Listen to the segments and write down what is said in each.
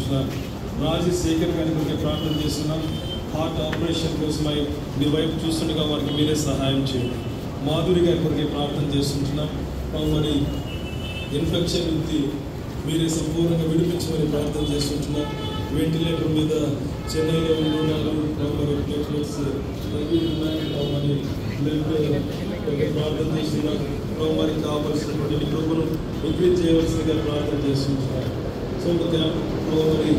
చేస్తున్నాను. రాజశేఖర్ గారి కొరకే ప్రార్థన చేస్తున్నాం. హార్ట్ ఆపరేషన్ కోసమై మీ వైపు చూస్తుండగా వారికి మీరే సహాయం చేయండి. మాధురి గారి కొరకే ప్రార్థన చేస్తుంటున్నాం. మరి ఇన్ఫెక్షన్ నుంచి మీరే సంపూర్ణంగా విడిపించమని ప్రార్థన చేస్తుంటున్నాం. వెంటిలేటర్ మీద చెన్నైలో ఉంటున్నారు. మరి ప్లేట్లెట్స్ మరి బ్లడ్ ప్రార్థన చేస్తున్నాం. వారికి కావాల్సినటువంటి కృపను ఇంక్రీజ్ చేయవలసిందిగా ప్రార్థన చేస్తుంటున్నాం. సో మరి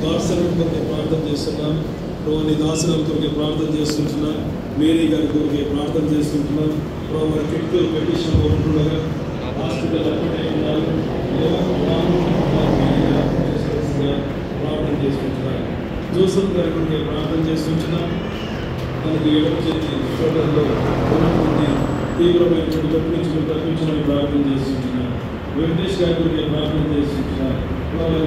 దాసరం కొరకే ప్రార్థన చేస్తున్నాం. నీ దాసరం కొరకే ప్రార్థన చేస్తుంటున్నాం. మేరీ గారి కొరకే ప్రార్థన చేస్తుంటున్నాం. మరి క్రిటికల్ కండిషన్ ఉంటుండగా హాస్పిటల్ అడ్మిట్ అయి ఉన్నారు. ప్రార్థన చేస్తుంటున్నాం. జోసఫ్ గారి కొరకే ప్రార్థన చేస్తుంటున్నాం. మనకి ఎడమ చేతి షోల్డర్లో ఉన్నటువంటి తీవ్రమైనటువంటి నొప్పి నుంచి తప్పించమని ప్రార్థన చేస్తుంటున్నాం. వెంకటేష్ గారి కొరకే ప్రార్థన చేస్తుంటున్నాం.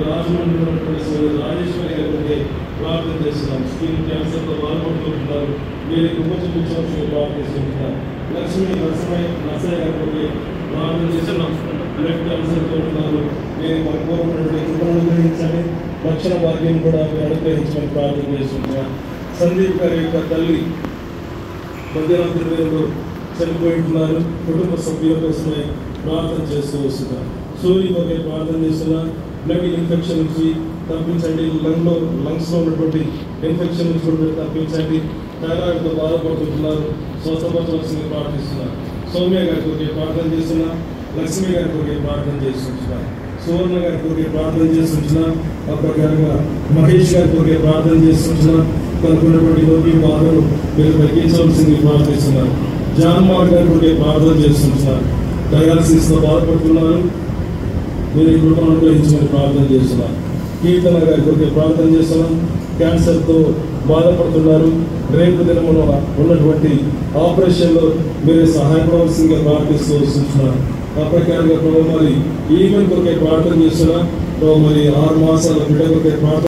రాజమండ్రి ఉన్నటువంటి రాజేశ్వరి గారి కొరకే ప్రార్థన చేస్తున్నాం. స్కిన్ క్యాన్సర్తో బాధపడుతుంటున్నారు. మీరు కృప చూపించవలసిందిగా ప్రార్థిస్తుంటున్నారు. లక్ష్మీ నరసయ్య గారి కొరకే ప్రార్థన చేస్తున్నాం. బ్లడ్ క్యాన్సర్తో ఉన్నారు. మీరు కోరుకున్నటువంటి కృపను అనుగ్రహించండి. రక్షణ భాగ్యం కూడా మీరు అనుగ్రహించమని ప్రార్థన చేస్తుంటున్నాం. సందీప్ గారి యొక్క తల్లి మధ్యరాత్రి వేళలో చనిపోయింటున్నారు. కుటుంబ సభ్యుల కోసమే ప్రార్థన చేస్తూ వస్తున్నారు. సూర్య ఒకే ప్రార్థన చేస్తున్నారు. బ్లడ్ ఇన్ఫెక్షన్ నుంచి తప్పించండి. లంగ్స్లో ఉన్నటువంటి ఇన్ఫెక్షన్ నుంచి కూడా తప్పించండి. థైరాయిడ్తో బాధపడుతుంటున్నారు. స్వస్థపరచవలసింది ప్రార్థిస్తున్నారు. సౌమ్య గారి కొరకే ప్రార్థన చేస్తున్నారు. లక్ష్మి గారి కొరకే ప్రార్థన చేస్తుంటున్నారు. సువర్ణ గారి కొరకే ప్రార్థన చేస్తుంటున్నారు. ఆ ప్రకారంగా మహేష్ గారి కొరకే ప్రార్థన చేస్తుంటున్నారు. కనుకున్నటువంటి నొప్పి బాధలు మీరు తగ్గించవలసింది ప్రార్థిస్తున్నారు. జాన్మార్ గారి కొరకే ప్రార్థన చేస్తుంటున్నారు. డయాలసిస్తో బాధపడుతున్నారు. మీరు ఈ కృపను అనుగ్రహించమని ప్రార్థన చేస్తున్నారు. కీర్తన గారి కొరకే ప్రార్థన చేస్తున్నాం. క్యాన్సర్తో బాధపడుతున్నారు. రేపు దినమున ఉన్నటువంటి ఆపరేషన్లో మీరే సహాయపడవలసిందిగా ప్రార్థిస్తూ వస్తున్నారు. ఆ ప్రకారంగా మరి ఈవెన్ కొరకే ప్రార్థన చేస్తున్నాం. మరి 6 మాసాల బిడ్డ కొరకే ప్రార్థన